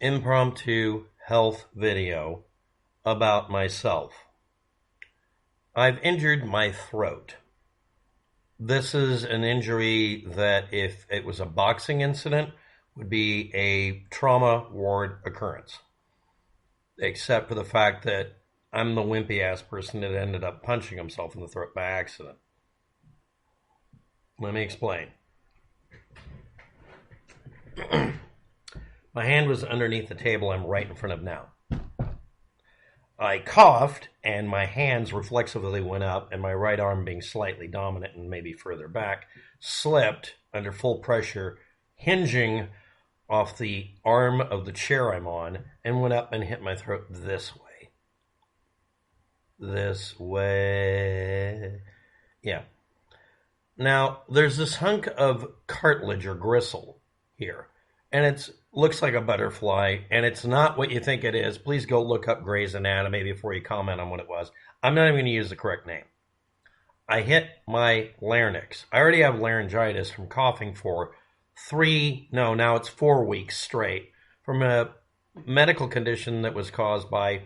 impromptu health video about myself. I've injured my throat. This is an injury that, if it was a boxing incident, would be a trauma ward occurrence. Except for the fact that I'm the wimpy ass person that ended up punching himself in the throat by accident. Let me explain. My hand was underneath the table I'm right in front of now. I coughed, and my hands reflexively went up, and my right arm, being slightly dominant and maybe further back, slipped under full pressure, hinging off the arm of the chair I'm on, and went up and hit my throat this way. This way. Yeah. Now, there's this hunk of cartilage or gristle here, and it looks like a butterfly, and it's not what you think it is. Please go look up Grey's Anatomy before you comment on what it was. I'm not even going to use the correct name. I hit my larynx. I already have laryngitis from coughing for 4 weeks straight from a medical condition that was caused by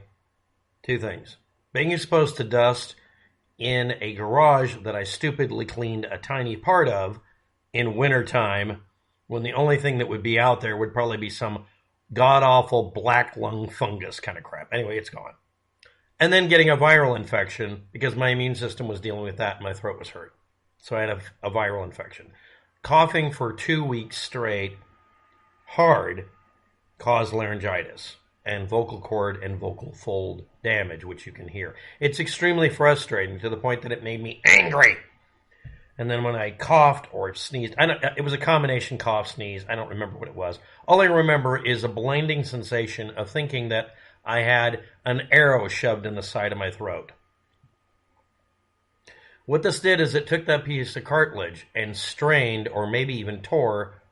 two things. Being exposed to dust in a garage that I stupidly cleaned a tiny part of in wintertime, when the only thing that would be out there would probably be some god-awful black lung fungus kind of crap. Anyway, it's gone. And then getting a viral infection because my immune system was dealing with that and my throat was hurt. So I had a viral infection. Coughing for 2 weeks straight, hard, caused laryngitis and vocal cord and vocal fold damage, which you can hear. It's extremely frustrating to the point that it made me angry. And then when I coughed or sneezed, it was a combination cough, sneeze. I don't remember what it was. All I remember is a blinding sensation of thinking that I had an arrow shoved in the side of my throat. What this did is it took that piece of cartilage and strained, or maybe even tore,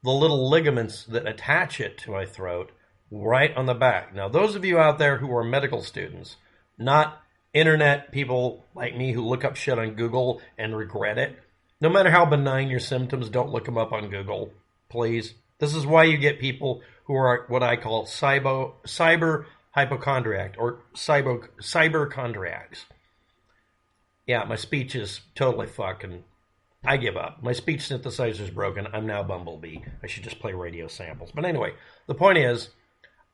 the little ligaments that attach it to my throat right on the back. Now, those of you out there who are medical students, not internet people like me who look up shit on Google and regret it, no matter how benign your symptoms, don't look them up on Google, please. This is why you get people who are what I call cyber hypochondriac or cyberchondriacs. Yeah, my speech is totally fucking... I give up. My speech synthesizer's broken. I'm now Bumblebee. I should just play radio samples. But anyway, the point is,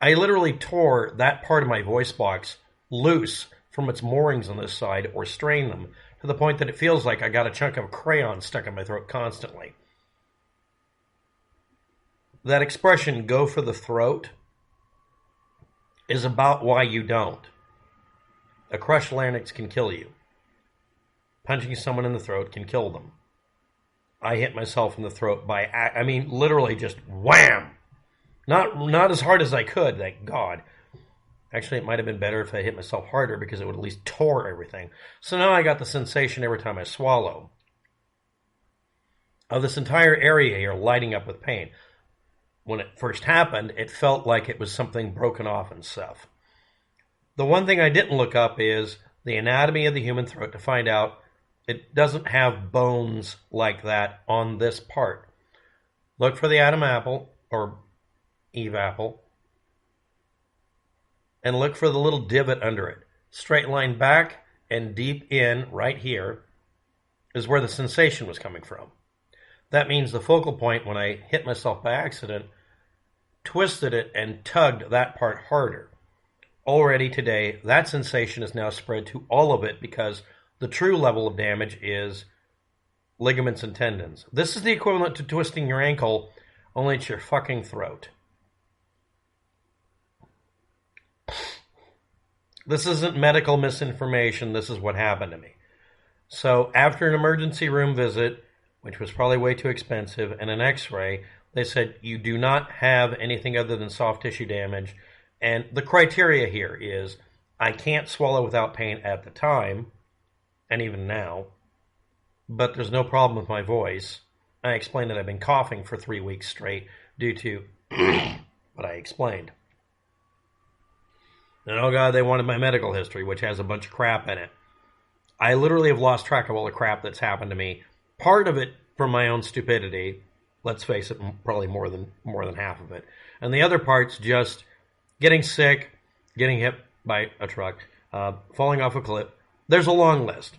I literally tore that part of my voice box loose from its moorings on this side, or strain them to the point that it feels like I got a chunk of crayon stuck in my throat constantly. That expression, go for the throat, is about why you don't. A crushed larynx can kill you. Punching someone in the throat can kill them. I hit myself in the throat by, literally just wham! Not as hard as I could, thank God. Actually, it might have been better if I hit myself harder because it would at least tore everything. So now I got the sensation every time I swallow of this entire area here lighting up with pain. When it first happened, it felt like it was something broken off and stuff. The one thing I didn't look up is the anatomy of the human throat to find out it doesn't have bones like that on this part. Look for the Adam apple, or Eve apple, and look for the little divot under it. Straight line back and deep in, right here, is where the sensation was coming from. That means the focal point, when I hit myself by accident, twisted it and tugged that part harder. Already today, that sensation is now spread to all of it because the true level of damage is ligaments and tendons. This is the equivalent to twisting your ankle, only it's your fucking throat. This isn't medical misinformation. This is what happened to me. So after an emergency room visit, which was probably way too expensive, and an x-ray, they said, you do not have anything other than soft tissue damage. And the criteria here is, I can't swallow without pain at the time, and even now, but there's no problem with my voice. I explained that I've been coughing for 3 weeks straight due to what I explained. And oh God, they wanted my medical history, which has a bunch of crap in it. I literally have lost track of all the crap that's happened to me. Part of it from my own stupidity, Let's face it, probably more than half of it. And the other part's just getting sick, getting hit by a truck, falling off a cliff. There's a long list.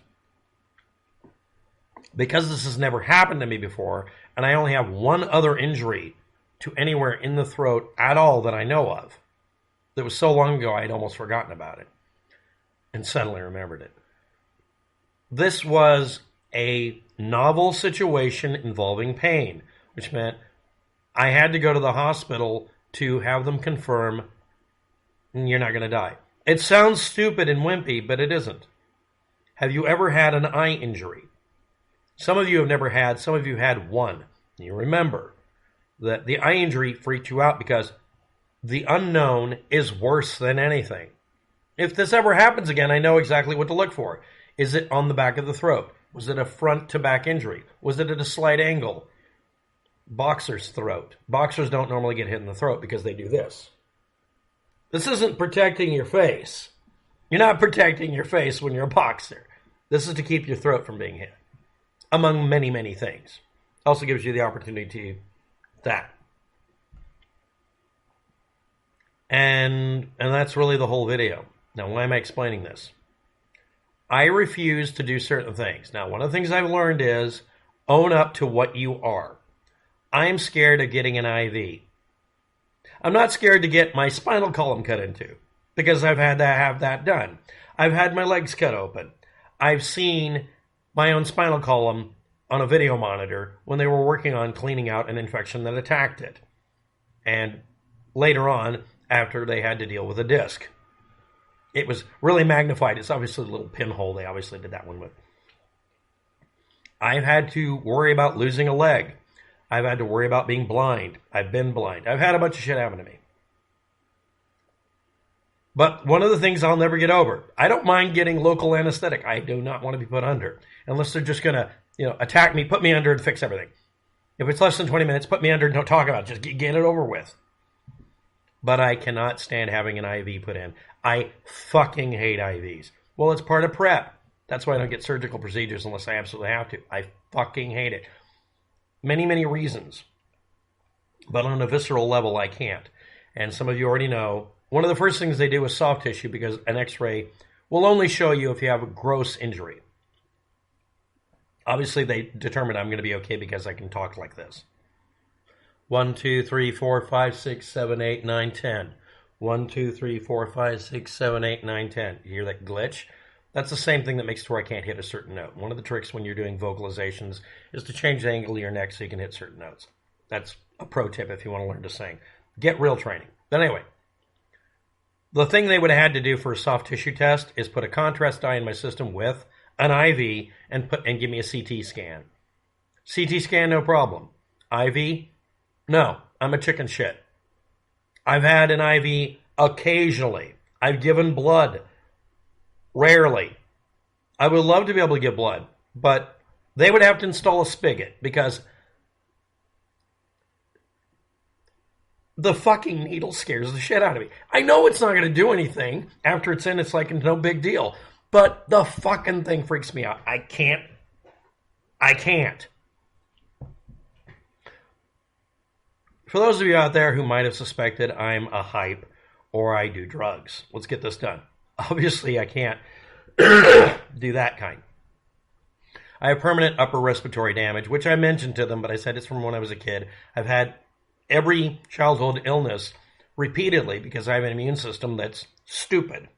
Because this has never happened to me before, and I only have one other injury to anywhere in the throat at all that I know of, that was so long ago I had almost forgotten about it, and suddenly remembered it. This was a novel situation involving pain, which meant I had to go to the hospital to have them confirm you're not going to die. It sounds stupid and wimpy, but it isn't. Have you ever had an eye injury? Some of you have never had, some of you had one. You remember that the eye injury freaked you out because the unknown is worse than anything. If this ever happens again, I know exactly what to look for. Is it on the back of the throat? Was it a front to back injury? Was it at a slight angle? Boxer's throat. Boxers don't normally get hit in the throat because they do this. This isn't protecting your face. You're not protecting your face when you're a boxer. This is to keep your throat from being hit, among many, many things. Also gives you the opportunity to that. And that's really the whole video. Now, why am I explaining this? I refuse to do certain things. Now, one of the things I've learned is own up to what you are. I'm scared of getting an IV. I'm not scared to get my spinal column cut into because I've had to have that done. I've had my legs cut open. I've seen my own spinal column on a video monitor when they were working on cleaning out an infection that attacked it. And later on, after they had to deal with a disc. It was really magnified. It's obviously a little pinhole they obviously did that one with. I've had to worry about losing a leg. I've had to worry about being blind. I've been blind. I've had a bunch of shit happen to me. But one of the things I'll never get over, I don't mind getting local anesthetic. I do not want to be put under. Unless they're just going to, attack me, put me under and fix everything. If it's less than 20 minutes, put me under and don't talk about it. Just get it over with. But I cannot stand having an IV put in. I fucking hate IVs. Well, it's part of prep. That's why I don't get surgical procedures unless I absolutely have to. I fucking hate it. Many, many reasons. But on a visceral level, I can't. And some of you already know, one of the first things they do is soft tissue because an x-ray will only show you if you have a gross injury. Obviously, they determine I'm going to be okay because I can talk like this. 1, 2, 3, 4, 5, 6, 7, 8, 9, 10. 1, 2, 3, 4, 5, 6, 7, 8, 9, 10. You hear that glitch? That's the same thing that makes it where I can't hit a certain note. One of the tricks when you're doing vocalizations is to change the angle of your neck so you can hit certain notes. That's a pro tip if you want to learn to sing. Get real training. But anyway, the thing they would have had to do for a soft tissue test is put a contrast dye in my system with an IV and give me a CT scan. CT scan, no problem. IV, no, I'm a chicken shit. I've had an IV occasionally. I've given blood. Rarely. I would love to be able to give blood, but they would have to install a spigot because the fucking needle scares the shit out of me. I know it's not going to do anything. After it's in, it's like no big deal. But the fucking thing freaks me out. I can't. For those of you out there who might have suspected I'm a hype or I do drugs, let's get this done. Obviously, I can't do that kind. I have permanent upper respiratory damage, which I mentioned to them, but I said it's from when I was a kid. I've had every childhood illness repeatedly because I have an immune system that's stupid.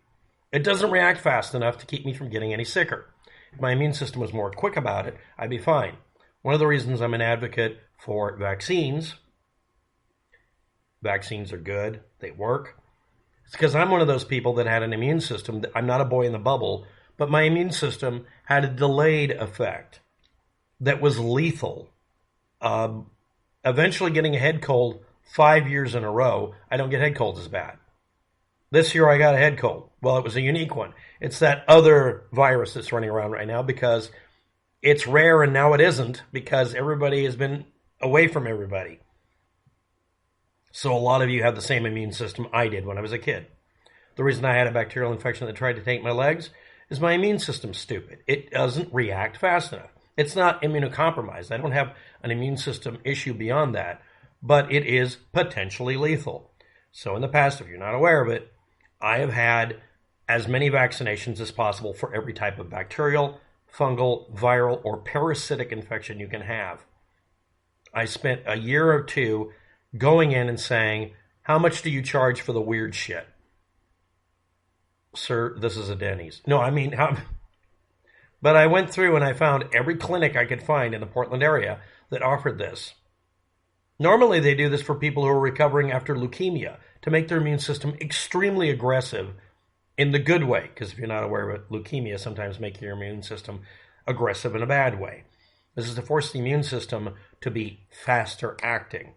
It doesn't react fast enough to keep me from getting any sicker. If my immune system was more quick about it, I'd be fine. One of the reasons I'm an advocate for vaccines are good, they work. It's because I'm one of those people that had an immune system. I'm not a boy in the bubble, but my immune system had a delayed effect that was lethal. Eventually getting a head cold 5 years in a row, I don't get head colds as bad. This year I got a head cold. Well, it was a unique one. It's that other virus that's running around right now because it's rare and now it isn't because everybody has been away from everybody. So a lot of you have the same immune system I did when I was a kid. The reason I had a bacterial infection that tried to take my legs is my immune system's stupid. It doesn't react fast enough. It's not immunocompromised. I don't have an immune system issue beyond that, but it is potentially lethal. So in the past, if you're not aware of it, I have had as many vaccinations as possible for every type of bacterial, fungal, viral, or parasitic infection you can have. I spent a year or two going in and saying, how much do you charge for the weird shit? Sir, this is a Denny's. No, I mean, but I went through and I found every clinic I could find in the Portland area that offered this. Normally they do this for people who are recovering after leukemia to make their immune system extremely aggressive in the good way, because if you're not aware of it, leukemia sometimes makes your immune system aggressive in a bad way. This is to force the immune system to be faster acting.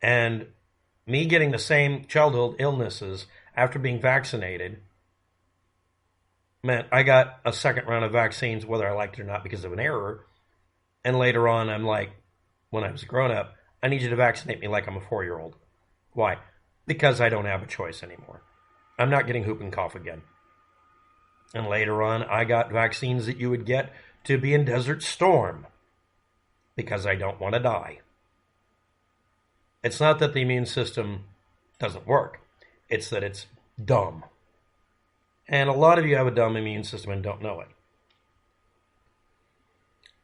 And me getting the same childhood illnesses after being vaccinated meant I got a second round of vaccines, whether I liked it or not, because of an error. And later on, I'm like, when I was a grown-up, I need you to vaccinate me like I'm a 4-year-old. Why? Because I don't have a choice anymore. I'm not getting whooping cough again. And later on, I got vaccines that you would get to be in Desert Storm because I don't want to die. It's not that the immune system doesn't work. It's that it's dumb. And a lot of you have a dumb immune system and don't know it.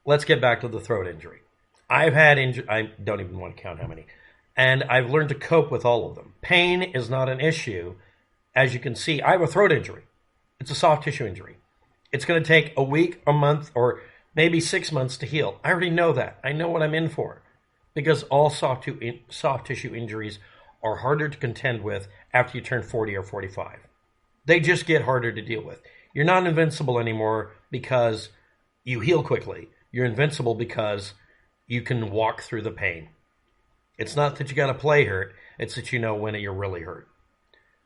Let's get back to the throat injury. I've had injury, I don't even want to count how many. And I've learned to cope with all of them. Pain is not an issue. As you can see, I have a throat injury. It's a soft tissue injury. It's going to take a week, a month, or maybe 6 months to heal. I already know that. I know what I'm in for. Because all soft tissue injuries are harder to contend with after you turn 40 or 45. They just get harder to deal with. You're not invincible anymore because you heal quickly. You're invincible because you can walk through the pain. It's not that you got to play hurt. It's that you know when you're really hurt.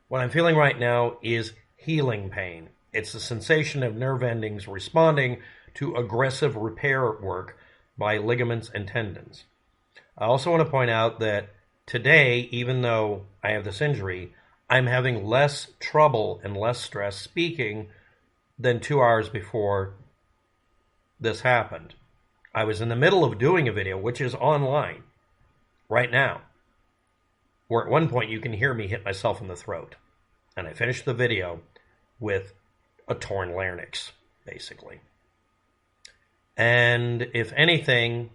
What I'm feeling right now is healing pain. It's the sensation of nerve endings responding to aggressive repair work by ligaments and tendons. I also want to point out that today, even though I have this injury, I'm having less trouble and less stress speaking than 2 hours before this happened. I was in the middle of doing a video, which is online right now, where at one point you can hear me hit myself in the throat. And I finished the video with a torn larynx, basically. And if anything,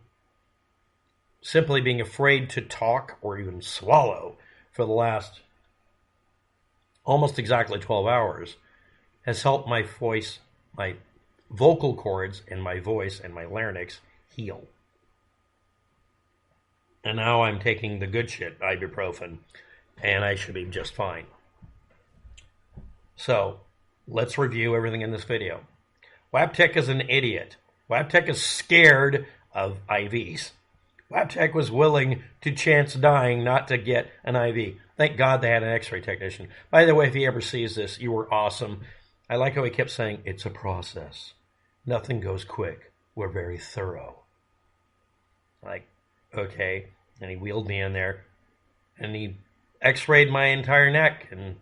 simply being afraid to talk or even swallow for the last almost exactly 12 hours has helped my voice, my vocal cords and my voice and my larynx heal. And now I'm taking the good shit, ibuprofen, and I should be just fine. So, let's review everything in this video. WebTech is an idiot. WebTech is scared of IVs. WebTech was willing to chance dying not to get an IV. Thank God they had an x-ray technician. By the way, if he ever sees this, you were awesome. I like how he kept saying, it's a process. Nothing goes quick. We're very thorough. Like, okay. And he wheeled me in there. And he x-rayed my entire neck. And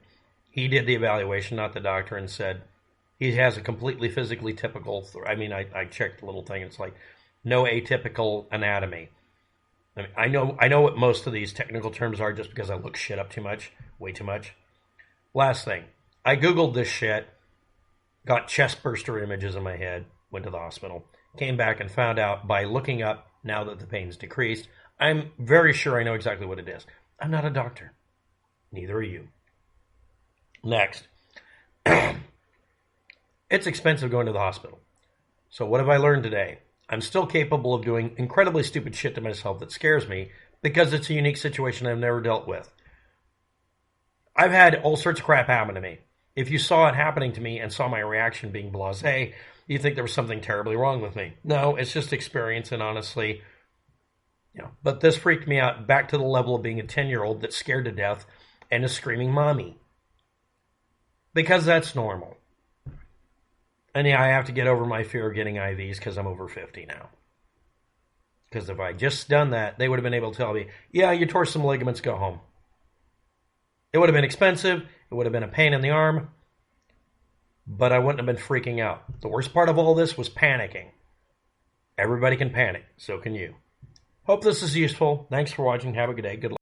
he did the evaluation, not the doctor, and said, he has a completely physically typical, I checked the little thing. It's like, no atypical anatomy. I mean, I know what most of these technical terms are just because I look shit up too much, way too much. Last thing, I Googled this shit, got chest burster images in my head, went to the hospital, came back and found out by looking up, now that the pain's decreased, I'm very sure I know exactly what it is. I'm not a doctor. Neither are you. Next. It's expensive going to the hospital. So what have I learned today? I'm still capable of doing incredibly stupid shit to myself that scares me because it's a unique situation I've never dealt with. I've had all sorts of crap happen to me. If you saw it happening to me and saw my reaction being blasé, you'd think there was something terribly wrong with me. No, it's just experience, and honestly, but this freaked me out back to the level of being a 10-year-old that's scared to death and is screaming mommy. Because that's normal. And yeah, I have to get over my fear of getting IVs because I'm over 50 now. Because if I just done that, they would have been able to tell me, yeah, you tore some ligaments, go home. It would have been expensive. It would have been a pain in the arm. but I wouldn't have been freaking out. The worst part of all this was panicking. Everybody can panic. So can you. Hope this is useful. Thanks for watching. Have a good day. Good luck.